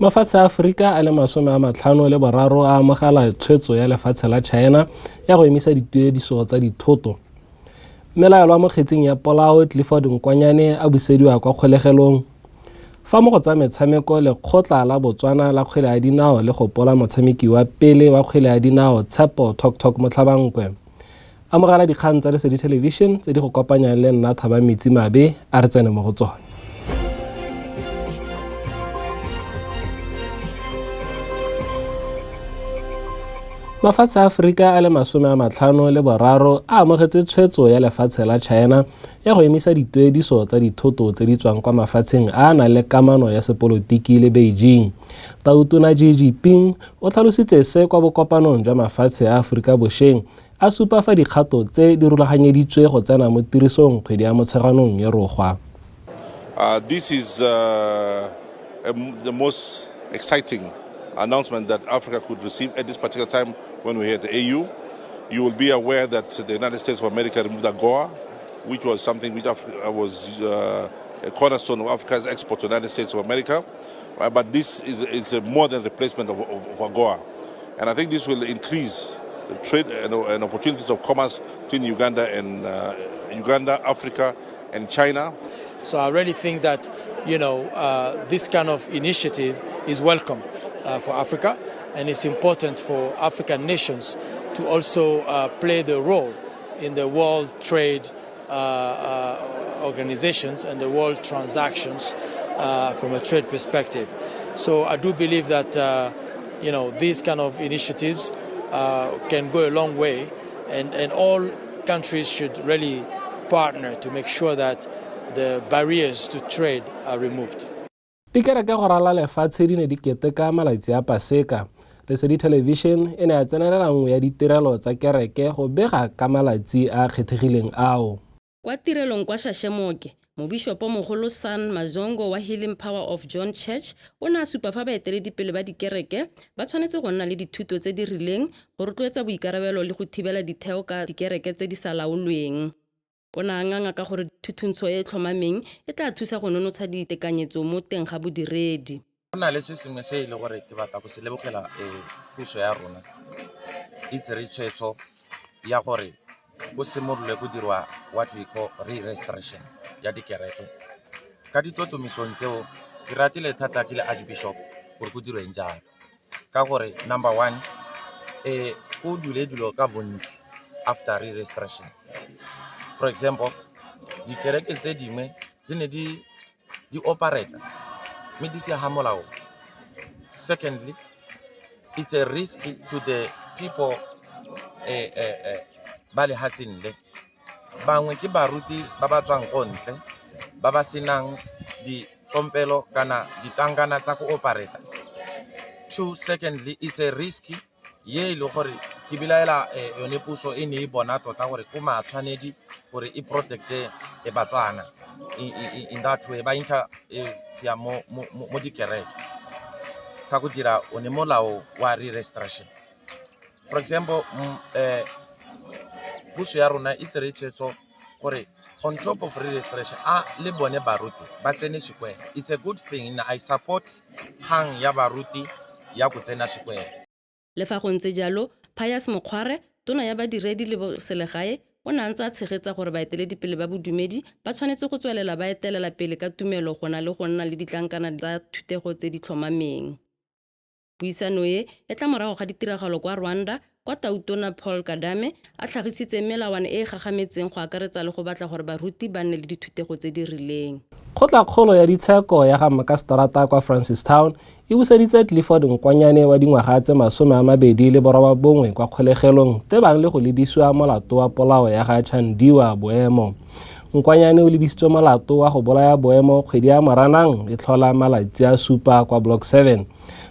Mafatshe a Afrika a le 53 a amogela tshwetso ya lefatshe la China ya go emisa dituediso tsa dithoto. Melaelo mo kgetseng ya polao Clifford Nkwanyane a busediwa kwa kgolegelong. Fa mo go tsa metshameko lekgotla la Botswana la kgwele ya dinao le gopola motshameki wa pele wa kgwele ya dinao Tshepo Tok Motlhabankwe. Amogela dikgang tsa Lesedi Television tse di go kopanyang le nna Thaba Mabe a re tsene mo go tsone. Mafatshe a Afrika a le 53 a amogetse tshwetso ya lefatshe la China ya go emisa dituediso tsa dithoto tse di tswang kwa mafatsheng a na le kamano ya sepolotiki le Beijing. Tautona Xi Jinping o tlhalositse se kwa bokopanong jwa mafatshe a Afrika bošweng a supa fa dikgato tse di rulaganyeditswe go tsena mo tirisong kgwedi ya motsheganong ya rogwa. This is the most exciting announcement that Africa could receive at this particular time when we're here at the AU. You will be aware that the United States of America removed AGOA, which was something which was a cornerstone of Africa's export to the United States of America. But this is a more than replacement of AGOA. And I think this will increase the trade and opportunities of commerce between Uganda, Africa, and China. So I really think that, this kind of initiative is welcome for Africa, and it's important for African nations to also play the role in the world trade organizations and the world transactions from a trade perspective. So I do believe that these kind of initiatives can go a long way, and all countries should really partner to make sure that the barriers to trade are removed. Dikereke go rala lefatshe di ne di keteka malatsi a Paseka. Lesedi Television e ne ya tsenelela nngwe ya ditirelo tsa kereke go bega ka malatsi a kgethegileng ao. Kwa tirelong kwa Shashemoke, Mobishopo Mogolo San Mazongo wa Healing Power of John Church o ne a supa fa baeteledipele ba dikereke ba tshwanetse go nna le dithuto tse di rileng go rotloetsa boikarabelo le go thibela ditheo ka dikereke tse di sa laolweng. O ne a nganga ka gore thuthuntsho e tlhomameng e tla thusa go nonotsha ditekanyetso mo teng ga bodiredi. Go na le se sengwe se e le gore ke batla go se lebogela puso ya rona e tsere tshwetso ya gore go simolole go dirwa what we call re-registration ya dikereke. Ka ditotomisong tseo ke ratile thata ke le Archbishop gore go dirweng jalo ka gore number 1 go dilo ka bontsi after re-registration. For example, dikereke tse dingwe di ne di operate mme di se ha molao. Secondly, it's a risk to the people ba le hatseng le bangwe ke baruti ba ba tswang go ntle ba ba senang di tsompelo kana ditangana tsa go operate. Secondly, it's a risk ye le gore ke bilaela yone puso e ne e bona tota gore ko matshwanedi gore e protecte e Batswana in that way ba interfere mo dikereke ka go dira one molao wa re-registration. For example, puso ya rona e tsere tshwetso gore on top of re-registration le bone baruti ba tsene sekwele. It's a good thing, and I support kgang ya baruti ya go tsena sekwele. Le fa go ntse jalo, Pius Mokgware, tona ya badiredi le selegae, o ne a ntse a tshegetsa gore baeteledipele ba bodumedi ba tshwanetse go tswelela ba etelela pele ka tumelo go na le go nna le ditlankana tsa thutego tse di tlhomameng. Puisano e tla morago ga ditiragalo kwa Rwanda, kwa Tautona Paul Kagame a tlhagisitse melawana e gagametseng go akaretsa le go batla gore baruti ba nne le dithutego tse di rileng. Kgotla ya ditsheko ya ga Makastrata kwa Francistown e buseditse Clifford Nkwanyane wa dingwaga tse 29 kwa kgolegelong tebang le go lebisiwa molato wa polao ya ga Chandiwa Boemo. Nkwanyane o lebisitswe molato wa go bolaya Boemo kgwedi ya Moranang e tlhola malatsi a supa kwa Block 7.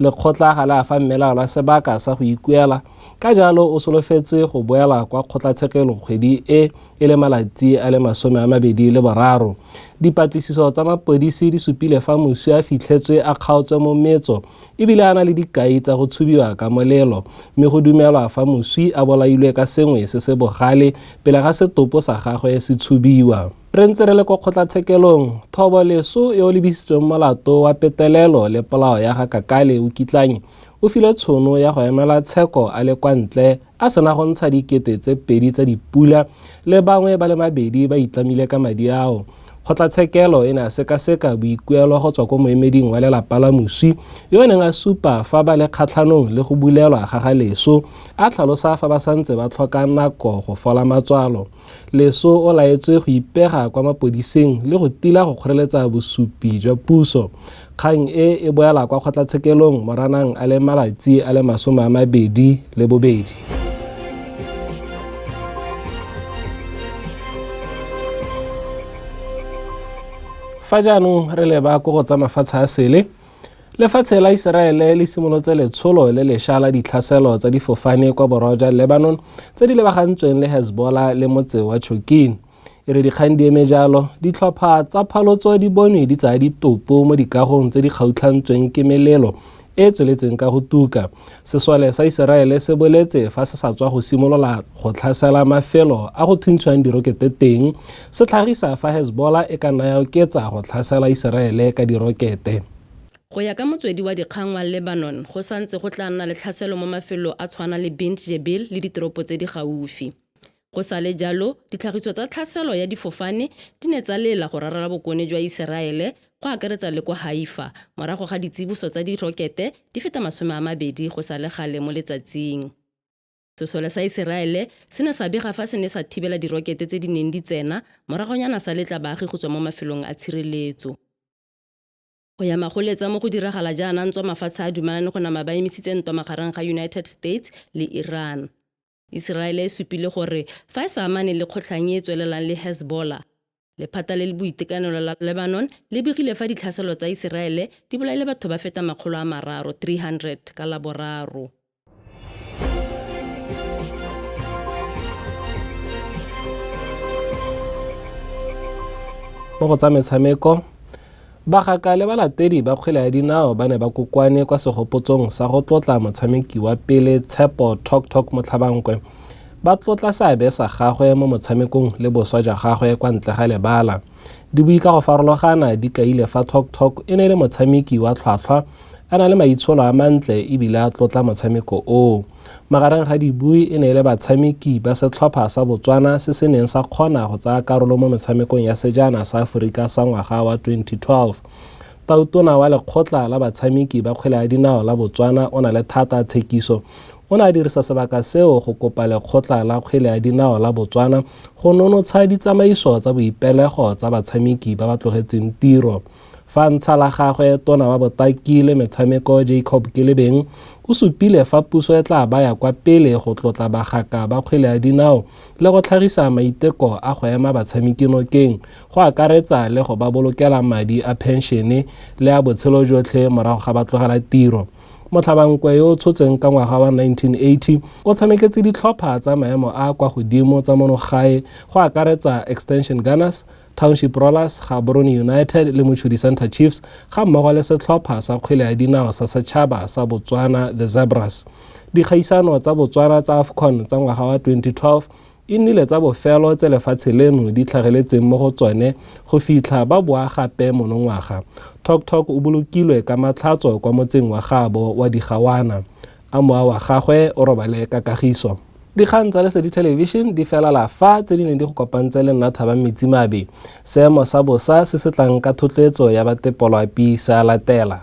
Lekgotla ga le a fa mmelao la sebaka sa go ikuela ka jalo o solofetse go boela kwa kgotlatshekelo kgwedi e le malatsi a le 23. Dipatlisiso tsa mapodisi di supile fa moswi a fitlhetswe a kgaotswe mo metso ebile a na le dikai tsa go tshubiwa ka molelo mme go dumelwa fa moswi a bolailwe ka sengwe se se bogale pele ga setopo sa gagwe se tshubiwa. re ntse re le kwa kgotlatshekelong Thobo Leso yo lebisitsweng molato wa petelelo le polao ya ga Kakale o kitlanye o file tšhono ya go emela tsheko a le kwa ntle a sena go ntsha dikete tse 2 tsa dipula le bangwe ba le 2 ba itlamile ka madi ao. Kgotlatshekelo e ne a sekaseka boikuelo go tswa ko moemeding wa lelapa la moswi yo a neng a supa fa ba le kgatlhanong le go bulelwa ga Leso a tlhalosa fa ba santse ba tlhoka nako go fola matswalo. Leso o laetswe go ipega kwa mapodiseng le go tila go kgoreletsa bosupi jwa puso. Kgang e boela kwa kgotlatshekelong moranang a le malatsi a le 22. Fa jaanong re leba go tsa mafatshe a sele, lefatshe la Iseraele le simolotse letsholo le lešwa la ditlhaselo tsa difofane kwa borwa jwa Lebanon tse di lebagantsweng le Hezbollah le motse wa Chokin. E re dikgang di eme jalo, ditlhopha tsa phalotso di bonwe di tsaya ditopo mo dikagong tse di kgaotlhantsweng ke melelo e tsweletseng ka go tuka. Sesole sa Iseraele se boletse fa se sa tswa go simolola go tlhasela mafelo a go thuntshwang dirokete teng, se tlhagisa fa Hezbollah e ka nna ya oketsa go tlhasela Iseraele ka dirokete. Go ya ka motswedi wa dikgang wa Lebanon, go santse go tla nna le tlhaselo mo mafelo a tshwana le Bint Jbeil le ditoropo tse di gaufi. Go sa le jalo, ditlhagiso tsa tlhaselo ya difofane di ne tsa lela go rarala bokone jwa Iseraele go akaretsa le kwa Haifa morago ga ditsibuso tsa dirokete di feta 20 go sa le gale mo letsatsing. Sesole sa Iseraele se ne sa bega fa se ne sa thibela dirokete tse di neng di tsena moragonyana sa letla baagi go tswa mo mafelong a tshireletso. Go ya magoletsa mo go diragala jaana ntwa mafatshe a dumelane go nama ba emisitse ntwa magareng ga United States le Iran. Iseraele e supile gore fa e sa amane le kgotlhang e tswelelang le Hezbollah, lephata le boitekanelo la Lebanon le begile fa ditlhaselo tsa Iseraele di bolaile batho ba feta 300 ka la boraro. Mo go tsa metshameko, bagaka le balatedi ba kgwele ya dinao ba ne ba kokwane kwa segopotsong sa go tlotla motshameki wa pele Tshepo Tok mo Tlhabankwe. Ba tlotla seabe sa gagwe mo motshamekong le boswa jwa gagwe kwa ntle ga lebala. Di bui ka go farologana di kaile fa Tok e ne le motshameki wa tlhwatlhwa a na le maitsholo a mantle ebile a tlotla motshameko o. Magareng ga dibui e ne le batshameki ba setlhopha sa Botswana se se neng sa kgona go tsaya karolo mo metshamekong ya sejana sa Aforika sa ngwaga wa 2012. Tautona wa lekgotla la batshameki ba kgwele ya dinao la Botswana o na le Thata Thekiso o ne a dirisa sebaka seo go kopa lekgotla la kgwele ya dinao la Botswana go nonotsha ditsamaiso tsa boipelego tsa batshameki ba ba tlogetseng tiro. Fa ntsha la gagwe tona wa botaki le metshameko Jacob Kelebeng o supile fa puso e tla baya kwa pele go tlotla bagaka ba kgwele ya dinao le go tlhagisa maiteko a go ema batshameki nokeng go akaretsa le go ba bolokela madi a penšene le a botshelo jotlhe morago ga ba tlogela tiro. Motlhabankwe yo o tshotseng ka ngwaga wa 1980 o tshameketse ditlhopha tsa maemo a kwa godimo tsa monogae go akaretsa Extension Gunners, Township Rollers, Gaborone United le Mochudi Center Chiefs ga mmogo le setlhopha sa kgwele ya dinao sa setšhaba sa Botswana The Zebras. Dikgaisano tsa Botswana tsa AFCON tsa ngwaga wa 2012 e nnile tsa bofelo tse lefatshe leno di tlhageletseng mo go tsone go fitlha ba boa gape monongwaga. Tok o bolokilwe ka matlhatso kwa motseng wa gabo wa Digawana. A moa wa gagwe o robale ka kagiso. Dikgang tsa Lesedi Television di felela fa tse di neng di go kopantse le nna Thaba Metsi Mabe. Seemo sa bosa se se tlang ka thotloetso ya batepolwapi sa latela.